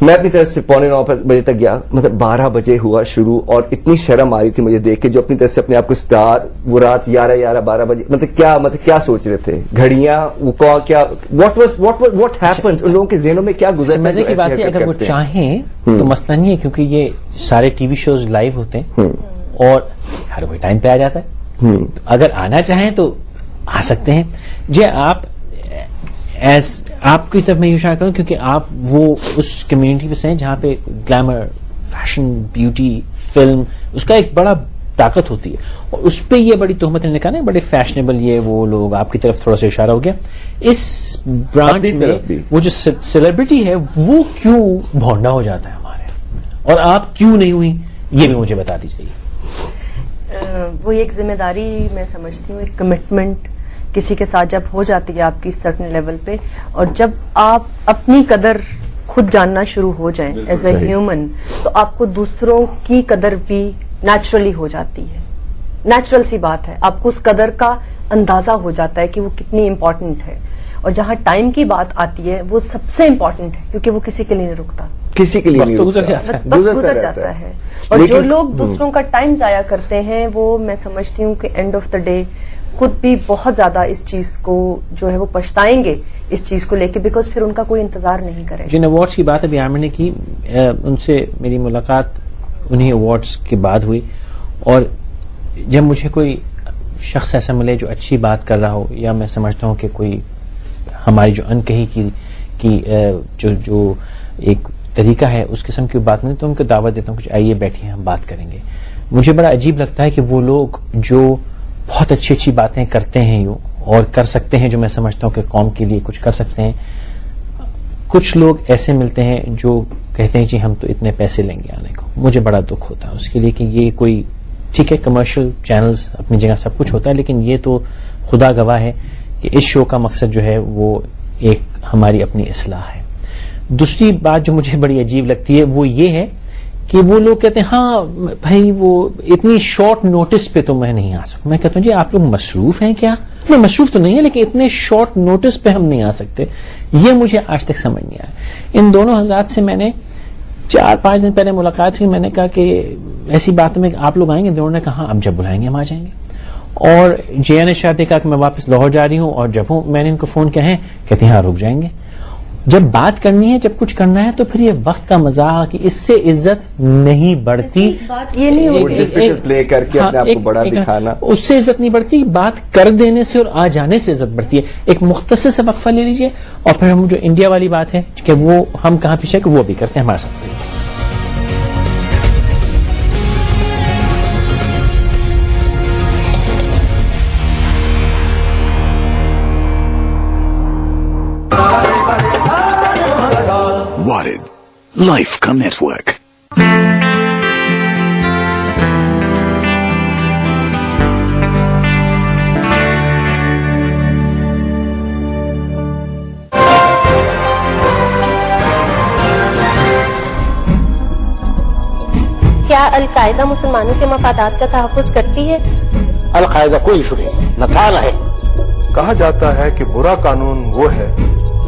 میں اپنی طرف سے 8:45 بجے تک گیا, مطلب 12 بجے ہوا شروع, اور اتنی شرم آ رہی تھی مجھے دیکھ کے جو اپنی طرف سے اپنے آپ کو اسٹار, وہ رات 11-12 بجے, مطلب کیا سوچ رہے تھے, گھڑیاں وہ کیا واٹ ہیپنز ان لوگوں کے ذہنوں میں کیا گزرتا ہے. مزے کی بات ہے اگر وہ چاہیں تو مسئلہ نہیں ہے, کیونکہ یہ سارے ٹی وی شوز لائیو ہوتے ہیں اور ہر کوئی ٹائم پہ آ جاتا ہے, اگر آنا چاہیں تو آ سکتے ہیں. جی آپ کی طرف میں یہ اشارہ کروں کیونکہ آپ وہ اس کمیونٹی سے ہیں جہاں پہ گلیمر, فیشن, بیوٹی, فلم اس کا ایک بڑا طاقت ہوتی ہے, اور اس پہ یہ بڑی تہمت نکال ہے, بڑے فیشنیبل یہ وہ لوگ, آپ کی طرف تھوڑا سا اشارہ ہو گیا. اس برانچ میں وہ جو سیلیبریٹی ہے وہ کیوں بھونڈا ہو جاتا ہے ہمارے, اور آپ کیوں نہیں ہوئی, یہ بھی مجھے بتا دیجیے. وہ ایک ذمہ داری میں سمجھتی ہوں, ایک کمٹمنٹ کسی کے ساتھ جب ہو جاتی ہے آپ کی سرٹن لیول پہ, اور جب آپ اپنی قدر خود جاننا شروع ہو جائیں ایز اے ہیومن, تو آپ کو دوسروں کی قدر بھی نیچرلی ہو جاتی ہے. نیچرل سی بات ہے, آپ کو اس قدر کا اندازہ ہو جاتا ہے کہ وہ کتنی امپورٹنٹ ہے. اور جہاں ٹائم کی بات آتی ہے وہ سب سے امپورٹنٹ ہے, کیونکہ وہ کسی کے لیے نہیں رکتا, کسی کے لیے گزر جاتا ہے. اور جو لوگ دوسروں کا ٹائم ضائع کرتے ہیں وہ میں سمجھتی ہوں کہ اینڈ آف دا ڈے خود بھی بہت زیادہ اس چیز کو جو ہے وہ پچھتائیں گے اس چیز کو لے کے, بیکاز پھر ان کا کوئی انتظار نہیں کرے. جن ایوارڈس کی بات ابھی عامر نے کی, ان سے میری ملاقات انہی ایوارڈس کے بعد ہوئی, اور جب مجھے کوئی شخص ایسا ملے جو اچھی بات کر رہا ہو, یا میں سمجھتا ہوں کہ کوئی ہماری جو انکہی کی جو ایک طریقہ ہے اس قسم کی بات ملے, تو ان کو دعوت دیتا ہوں کہ آئیے بیٹھیے ہم بات کریں گے. مجھے بڑا عجیب لگتا ہے کہ وہ لوگ جو بہت اچھی اچھی باتیں کرتے ہیں یوں, اور کر سکتے ہیں جو میں سمجھتا ہوں کہ قوم کے لیے کچھ کر سکتے ہیں, کچھ لوگ ایسے ملتے ہیں جو کہتے ہیں جی ہم تو اتنے پیسے لیں گے آنے کو. مجھے بڑا دکھ ہوتا ہے اس کے لیے کہ یہ کوئی, ٹھیک ہے کمرشل چینلز اپنی جگہ سب کچھ ہوتا ہے, لیکن یہ تو خدا گواہ ہے کہ اس شو کا مقصد جو ہے وہ ایک ہماری اپنی اصلاح ہے. دوسری بات جو مجھے بڑی عجیب لگتی ہے وہ یہ ہے کہ وہ لوگ کہتے ہیں ہاں بھائی وہ اتنی شارٹ نوٹس پہ تو میں نہیں آ سکتا. میں کہتا ہوں جی آپ لوگ مصروف ہیں کیا؟ نہیں مصروف تو نہیں ہے, لیکن اتنے شارٹ نوٹس پہ ہم نہیں آ سکتے, یہ مجھے آج تک سمجھ نہیں آیا. ان دونوں حضرات سے میں نے 4-5 دن پہلے ملاقات ہوئی, میں نے کہا کہ ایسی باتوں میں آپ لوگ آئیں گے؟ انہوں نے کہا اب جب بلائیں گے ہم آ جائیں گے. اور جیا نے شاید کہا کہ میں واپس لاہور جا رہی ہوں, اور جب میں نے ان کو فون کیا ہے کہتے ہیں ہاں رک جائیں گے. جب بات کرنی ہے, جب کچھ کرنا ہے, تو پھر یہ وقت کا مزاح کہ اس سے عزت نہیں بڑھتی, یہ نہیں پلے کر کے اپنے آپ کو بڑا دکھانا, اس سے عزت نہیں بڑھتی, بات کر دینے سے اور آ جانے سے عزت بڑھتی ہے. ایک مختصر سا وقفہ لے لیجئے, اور پھر ہم جو انڈیا والی بات ہے کہ وہ ہم کہاں پیچھے کہ وہ بھی کرتے ہیں ہمارے ساتھ. Wanted. Life ka Network. کیا القاعدہ مسلمانوں کے مفادات کا تحفظ کرتی ہے؟ القاعدہ کوئی ایشو نہیں, نتال ہے. کہا جاتا ہے کہ برا قانون وہ ہے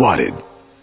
Warid,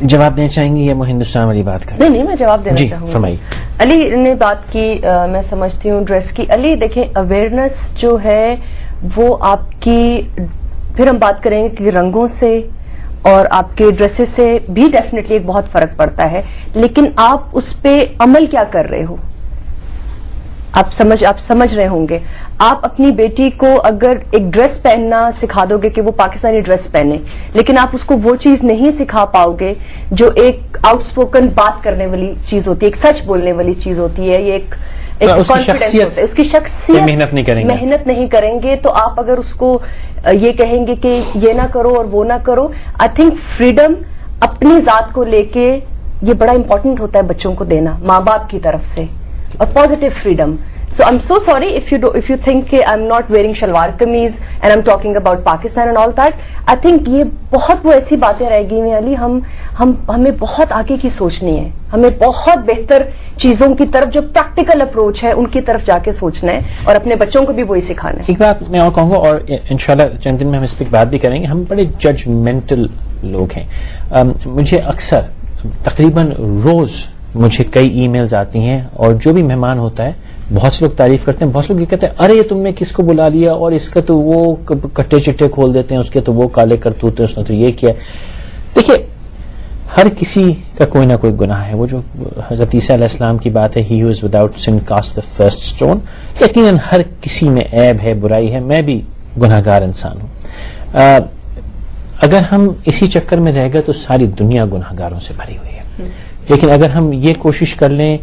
جواب دینا چاہیں گے یا وہ ہندوستان والی بات کریں؟ نہیں میں جواب دینا چاہوں گی. فرمائیے. علی نے بات کی میں سمجھتی ہوں ڈریس کی. علی دیکھیں اویئرنیس جو ہے وہ آپ کی, پھر ہم بات کریں گے کہ رنگوں سے اور آپ کے ڈریسز سے بھی ڈیفینیٹلی ایک بہت فرق پڑتا ہے, لیکن آپ اس پہ عمل کیا کر رہے ہو, آپ سمجھ رہے ہوں گے. آپ اپنی بیٹی کو اگر ایک ڈریس پہننا سکھا دو گے کہ وہ پاکستانی ڈریس پہنے, لیکن آپ اس کو وہ چیز نہیں سکھا پاؤ گے جو ایک آؤٹ اسپوکن بات کرنے والی چیز ہوتی ہے, ایک سچ بولنے والی چیز ہوتی ہے, یہ ایک کانفیڈنس ہوتا ہے, اس کی شخصیت محنت نہیں کریں گے تو آپ اگر اس کو یہ کہیں گے کہ یہ نہ کرو اور وہ نہ کرو. آئی تھنک فریڈم اپنی ذات کو لے کے یہ بڑا امپورٹنٹ ہوتا ہے بچوں کو دینا ماں باپ کی طرف سے, اور positive freedom. So I'm so sorry if you think I'm not wearing shalwar kameez and I'm talking about Pakistan and all that. I think یہ بہت وہ ایسی باتیں رہ گئی ہیں علی, ہمیں بہت آگے کی سوچنی ہے, ہمیں بہت بہتر چیزوں کی طرف جو پریکٹیکل اپروچ ہے ان کی طرف جا کے سوچنا ہے اور اپنے بچوں کو بھی وہی سکھانا ہے. ایک بات میں اور کہوں گا, اور انشاءاللہ چند دن میں ہم اس پہ بات بھی کریں گے. ہم بڑے ججمنٹل لوگ ہیں. مجھے اکثر تقریباً روز مجھے کئی ای میلز آتی ہیں, اور جو بھی مہمان ہوتا ہے بہت سے لوگ تعریف کرتے ہیں, بہت سے لوگ یہ کہتے ہیں ارے تم نے کس کو بلا لیا, اور اس کا تو وہ کٹے چٹے کھول دیتے ہیں, اس کے تو وہ کالے کرتوتے, اس نے تو یہ کیا. دیکھیے ہر کسی کا کوئی نہ کوئی گناہ ہے. وہ جو حضرت عیسیٰ علیہ السلام کی بات ہے, he who is without sin cast the first stone, یقیناً ہر کسی میں عیب ہے, برائی ہے. میں بھی گناہ گار انسان ہوں. اگر ہم اسی چکر میں رہ گئے تو ساری دنیا گناہ گاروں سے بھری ہوئی ہے. لیکن اگر ہم یہ کوشش کر لیں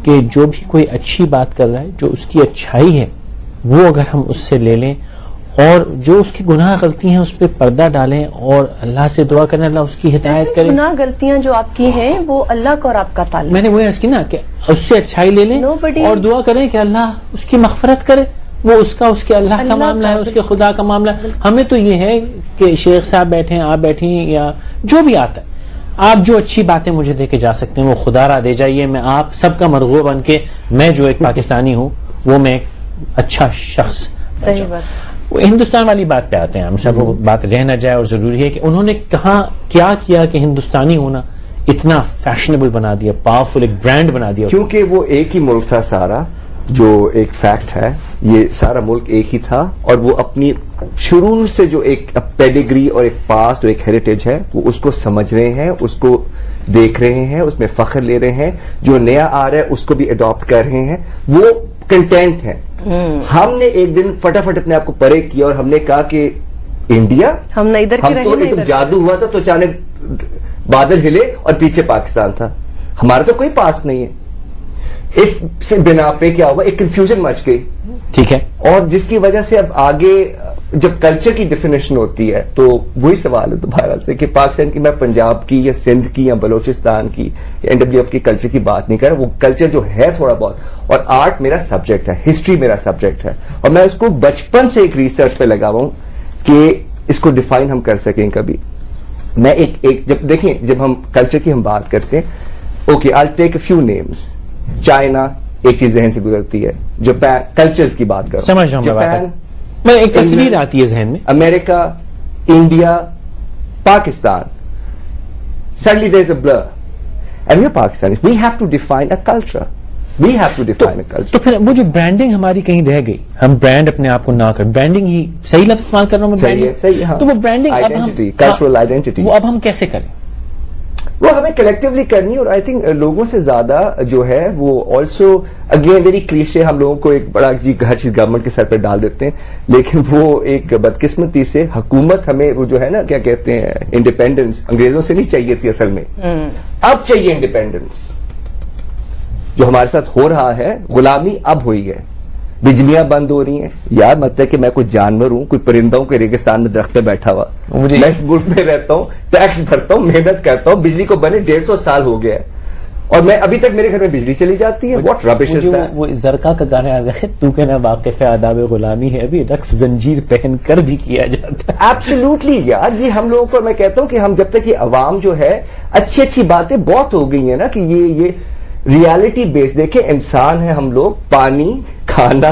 کہ جو بھی کوئی اچھی بات کر رہا ہے, جو اس کی اچھائی ہے وہ اگر ہم اس سے لے لیں, اور جو اس کی گناہ غلطی ہیں اس پہ پردہ ڈالیں, اور اللہ سے دعا کریں اللہ اس کی ہدایت کرے. گناہ غلطیاں جو آپ کی ہیں وہ اللہ کا اور آپ کا تعلق. میں نے وہی عرض کی نا کہ اس سے اچھائی لے لیں اور دعا کریں کہ اللہ اس کی مغفرت کرے. وہ اس کے اللہ کا معاملہ ہے, اس کے خدا کا معاملہ ہے. ہمیں تو یہ ہے کہ شیخ صاحب بیٹھے, آپ بیٹھی, یا جو بھی آتا ہے, آپ جو اچھی باتیں مجھے دے کے جا سکتے ہیں وہ خدا را دے جائیے. میں آپ سب کا مرغوب بن کے, میں جو ایک پاکستانی ہوں وہ میں ایک اچھا شخص. صحیح بات. وہ ہندوستان والی بات پہ آتے ہیں, ہم سب وہ بات رہ نہ جائے, اور ضروری ہے کہ انہوں نے کہاں کیا کیا کہ ہندوستانی ہونا اتنا فیشنیبل بنا دیا, پاورفل ایک برانڈ بنا دیا. کیونکہ وہ ایک ہی ملک تھا سارا, جو ایک فیکٹ ہے, یہ سارا ملک ایک ہی تھا, اور وہ اپنی شروع سے جو ایک پیڈیگری اور ایک پاسٹ اور ایک ہیریٹیج ہے وہ اس کو سمجھ رہے ہیں, اس کو دیکھ رہے ہیں, اس میں فخر لے رہے ہیں. جو نیا آ رہا ہے اس کو بھی اڈاپٹ کر رہے ہیں, وہ کنٹینٹ ہیں. ہم نے ایک دن فٹافٹ اپنے آپ کو پرے کیا اور ہم نے کہا کہ انڈیا, ہم نہ ادھر ہم تو ایک جادو ہوا تھا تو اچانک بادل ہلے اور پیچھے پاکستان تھا. ہمارا تو کوئی پاسٹ نہیں ہے. اس سے بنا پہ کیا ہوا, ایک کنفیوژن مچ گئی. ٹھیک ہے, اور جس کی وجہ سے اب آگے جب کلچر کی ڈیفینیشن ہوتی ہے تو وہی سوال ہے دوبارہ سے کہ پاکستان کی, میں پنجاب کی یا سندھ کی یا بلوچستان کی یا NWF کی کلچر کی بات نہیں کر رہا. وہ کلچر جو ہے تھوڑا بہت, اور آرٹ میرا سبجیکٹ ہے, ہسٹری میرا سبجیکٹ ہے, اور میں اس کو بچپن سے ایک ریسرچ پہ لگا ہوا ہوں کہ اس کو ڈیفائن ہم کر سکیں کبھی. میں ایک جب دیکھیں, جب ہم کلچر کی ہم بات کرتے ہیں, okay I take a few names. China ایک چیز ذہن سے گزرتی ہے, جاپان, کلچرز کی بات کرو, سمجھ رہا ہوں جاپان, میں ایک تصویر آتی ہے ذہن میں, امریکہ, India, Pakistan. Suddenly there is a blur. And we are Pakistanis. We have to define a culture. We have to define a culture. تو پھر وہ جو برانڈنگ ہماری کہیں رہ گئی, ہم برانڈ اپنے آپ کو نہ کر, برانڈنگ ہی صحیح لفظ استعمال کر رہا ہوں میں, صحیح ہے. تو وہ برانڈنگ آئیڈینٹی, کلچرل آئیڈینٹی, وہ اب ہم کیسے کریں؟ وہ ہمیں کلیکٹیولی کرنی. اور آئی تھنک لوگوں سے زیادہ جو ہے وہ آلسو اگین ویری کلیشے, ہم لوگوں کو ایک بڑا ہر چیز گورنمنٹ کے سر پہ ڈال دیتے ہیں, لیکن وہ ایک بدقسمتی سے حکومت ہمیں وہ جو ہے نا کیا کہتے ہیں انڈیپینڈنس, انگریزوں سے نہیں چاہیے تھی اصل میں, اب چاہیے انڈیپینڈنس. جو ہمارے ساتھ ہو رہا ہے غلامی اب ہوئی ہے. بجلیاں بند ہو رہی ہیں. یار مطلب کہ میں کوئی جانور ہوں, کوئی پرندہ ہوں, کوئی ریگستان میں درخت پہ بیٹھا ہوا, میں اس ملک میں رہتا ہوں, ٹیکس بھرتا ہوں, محنت کرتا ہوں, بجلی کو بنے 150 سال ہو گیا ہے, اور میں ابھی تک میرے گھر میں بجلی چلی جاتی ہے. واٹ ربش از دیٹ. وہ زرقا کا گانا آ گیا, تو کہنا واقف آداب غلامی ہے, ابھی رقص زنجیر پہن کر بھی کیا جاتا ہے. ایبسولوٹلی یار, یہ ہم لوگوں کو, میں کہتا ہوں کہ ہم جب تک یہ عوام جو ہے, اچھی اچھی باتیں بہت ہو گئی ہیں نا کہ یہ ریالٹی بیس. دیکھیں انسان ہے ہم لوگ, پانی, کھانا,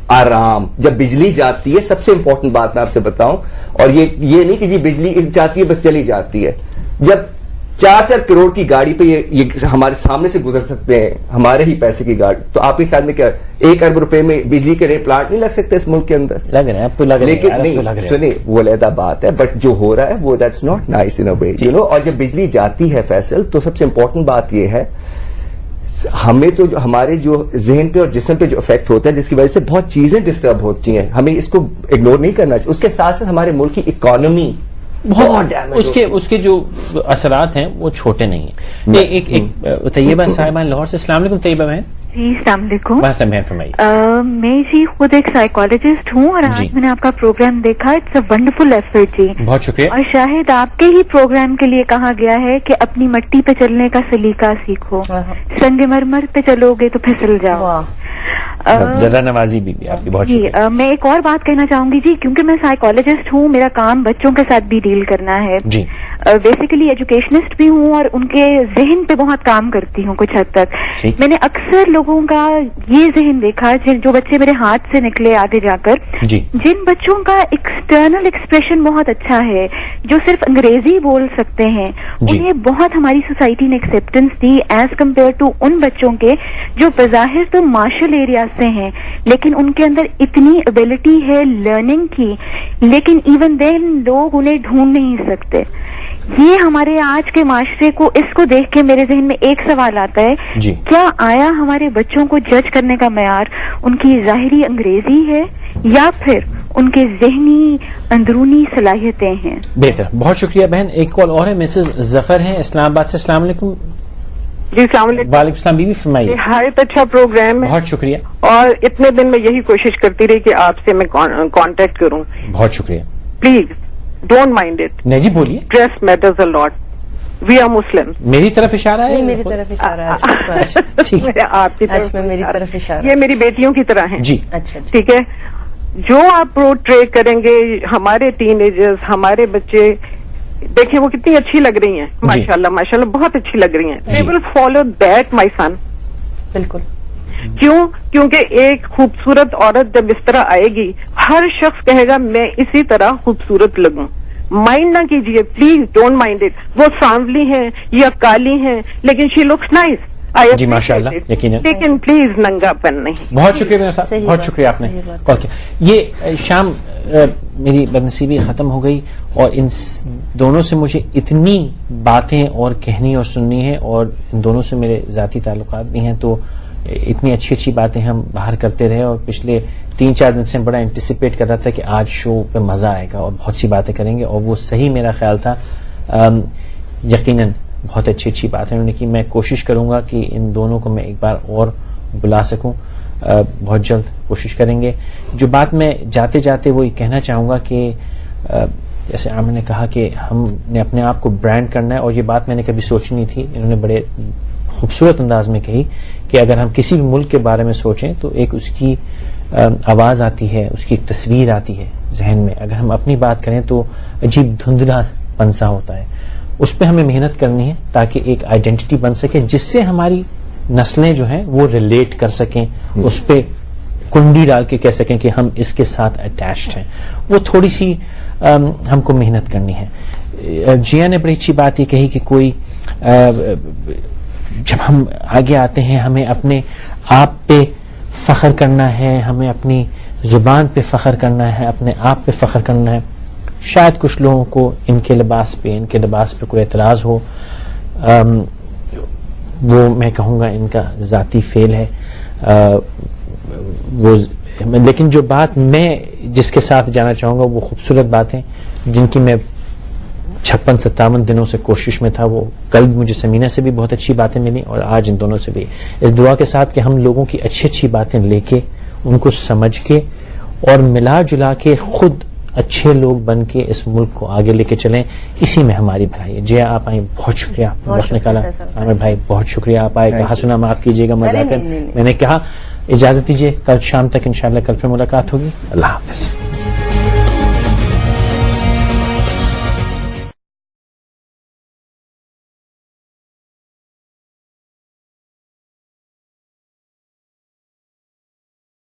آرام. جب بجلی جاتی ہے, سب سے امپورٹنٹ بات میں آپ سے بتاؤں, اور یہ نہیں کہ جی بجلی جاتی ہے بس چلی جاتی ہے, جب 4 کروڑ کی گاڑی پہ یہ ہمارے سامنے سے گزر سکتے ہیں, ہمارے ہی پیسے کی گاڑی. تو آپ کے خیال میں کیا 1 ارب روپے میں بجلی کے نئے پلانٹ نہیں لگ سکتے اس ملک کے اندر؟ لگ رہے ہیں اب تو لگ رہے ہیں, لیکن نہیں سنیں, وہ علیحدہ بات ہے, بٹ جو ہو رہا ہے وہ that's not nice in a way, you know. اور جب بجلی جاتی ہے فیصل, تو سب سے امپورٹنٹ بات یہ ہے ہمیں تو ہمارے جو ذہن پہ اور جسم پہ جو افیکٹ ہوتا ہے, جس کی وجہ سے بہت چیزیں ڈسٹرب ہوتی ہیں, ہمیں اس کو اگنور نہیں کرنا چاہیے. اس کے ساتھ ساتھ ہمارے ملک کی اکانومی بہت اس کے جو اثرات ہیں وہ چھوٹے نہیں ہیں. ایک طیبہ صاحبہ لاہور سے. السلام علیکم طیبہ بہن. جی السلام علیکم. فرمائیے. میں جی خود ایک سائیکالوجسٹ ہوں, اور آج میں نے آپ کا پروگرام دیکھا. اٹس اے ونڈرفل ایفرٹ جی, بہت شکریہ. اور شاہد آپ کے ہی پروگرام کے لیے کہا گیا ہے کہ اپنی مٹی پہ چلنے کا سلیقہ سیکھو, سنگ مرمر پہ چلو گے تو پھسل جاؤ. ذرا نوازی بھی آپ کی بہت شکریہ. میں ایک اور بات کہنا چاہوں گی جی, کیونکہ میں سائیکالوجسٹ ہوں, میرا کام بچوں کے ساتھ بھی ڈیل کرنا ہے. جی بیسیکلی ایجوکیشنسٹ بھی ہوں, اور ان کے ذہن پہ بہت کام کرتی ہوں کچھ حد تک. میں نے اکثر لوگوں کا یہ ذہن دیکھا, جو بچے میرے ہاتھ سے نکلے آگے جا کر, جن بچوں کا ایکسٹرنل ایکسپریشن بہت اچھا ہے, جو صرف انگریزی بول سکتے ہیں, انہیں بہت ہماری سوسائٹی نے ایکسیپٹنس دی ایز کمپیئر ٹو ان بچوں کے جو بظاہر تو مارشل ایریا سے ہیں, لیکن ان کے اندر اتنی ایبلٹی ہے لرننگ کی, لیکن ایون دین لوگ انہیں ڈھونڈ نہیں سکتے. یہ ہمارے آج کے معاشرے کو, اس کو دیکھ کے میرے ذہن میں ایک سوال آتا ہے, کیا آیا ہمارے بچوں کو جج کرنے کا معیار ان کی ظاہری انگریزی ہے یا پھر ان کے ذہنی اندرونی صلاحیتیں ہیں؟ بہتر, بہت شکریہ بہن. ایک کال اور ہے, مسز ظفر ہیں اسلام آباد سے. السلام علیکم. جی السلام علیکم. وعلیکم السلام. بیوی فرمائیے. نہایت اچھا پروگرام ہے, بہت شکریہ. اور اتنے دن میں یہی کوشش کرتی رہی کہ آپ سے میں کانٹیکٹ کروں. بہت شکریہ. Please don't mind it. نہیں جی بولیے. Dress matters a lot. We are Muslim. میری طرف اشارہ ہے. میری طرف اشارہ ہے. آپ کی طرف, میری طرف اشارہ. یہ میری بیٹیوں کی طرح ہیں. جی اچھا ٹھیک ہے. جو آپ پورٹریٹ کریں گے, ہمارے ٹین ایجرز, ہمارے بچے دیکھیں وہ کتنی اچھی لگ رہی ہیں, ماشاءاللہ ماشاءاللہ بہت اچھی لگ رہی ہیں. دے ول فالو دیٹ مائی سن. بالکل. کیونکہ ایک خوبصورت عورت جب اس طرح آئے گی, ہر شخص کہے گا میں اسی طرح خوبصورت لگوں. مائنڈ نہ کیجیے, پلیز ڈونٹ مائنڈ اٹ. وہ سانولی ہیں یا کالی ہیں, لیکن شی لکس نائس. جی ماشاءاللہ, یقیناً. لیکن پلیز ننگا پن نہیں. بہت شکریہ میرا صاحب, بہت شکریہ آپ نے کال کیا. یہ شام میری بدنصیبی ختم ہو گئی, اور ان دونوں سے مجھے اتنی باتیں اور کہنی اور سننی ہے, اور ان دونوں سے میرے ذاتی تعلقات بھی ہیں, تو اتنی اچھی اچھی باتیں ہم باہر کرتے رہے, اور پچھلے 3-4 دن سے بڑا انٹیسپیٹ کر رہا تھا کہ آج شو پہ مزہ آئے گا اور بہت سی باتیں کریں گے, اور وہ صحیح میرا خیال تھا. یقیناً بہت اچھی اچھی باتیں انہوں نے کی. میں کوشش کروں گا کہ ان دونوں کو میں ایک بار اور بلا سکوں, بہت جلد کوشش کریں گے. جو بات میں جاتے جاتے وہ یہ کہنا چاہوں گا کہ جیسے عامر نے کہا کہ ہم نے اپنے آپ کو برانڈ کرنا ہے, اور یہ بات میں نے کبھی سوچی نہیں تھی. انہوں نے بڑے خوبصورت انداز میں کہی کہ اگر ہم کسی بھی ملک کے بارے میں سوچیں تو ایک اس کی آواز آتی ہے, اس کی تصویر آتی ہے ذہن میں. اگر ہم اپنی بات کریں تو عجیب دھندلا پنسا ہوتا ہے. اس پہ ہمیں محنت کرنی ہے تاکہ ایک آئیڈینٹی بن سکے, جس سے ہماری نسلیں جو ہیں وہ ریلیٹ کر سکیں, اس پہ کنڈی ڈال کے کہہ سکیں کہ ہم اس کے ساتھ اٹیچڈ ہیں. وہ تھوڑی سی ہم کو محنت کرنی ہے. جیا نے بڑی اچھی بات یہ کہی کہ کوئی جب ہم آگے آتے ہیں ہمیں اپنے آپ پہ فخر کرنا ہے, ہمیں اپنی زبان پہ فخر کرنا ہے, اپنے آپ پہ فخر کرنا ہے. شاید کچھ لوگوں کو ان کے لباس پہ کوئی اعتراض ہو, وہ میں کہوں گا ان کا ذاتی فیل ہے. لیکن جو بات میں جس کے ساتھ جانا چاہوں گا وہ خوبصورت باتیں جن کی میں 56-57 دنوں سے کوشش میں تھا. وہ کل مجھے سمینہ سے بھی بہت اچھی باتیں ملی, اور آج ان دونوں سے بھی, اس دعا کے ساتھ کہ ہم لوگوں کی اچھی اچھی باتیں لے کے, ان کو سمجھ کے اور ملا جلا کے خود اچھے لوگ بن کے اس ملک کو آگے لے کے چلیں. اسی میں ہماری بھلائی ہے. جیا آپ آئیں, بہت شکریہ, وقت نکالا. عامر بھائی بہت شکریہ, آپ آئے. کہا سنا معاف کیجیے گا مزاق کر, میں نے کہا. اجازت دیجیے, کل شام تک انشاءاللہ کل پھر ملاقات ہوگی. اللہ حافظ.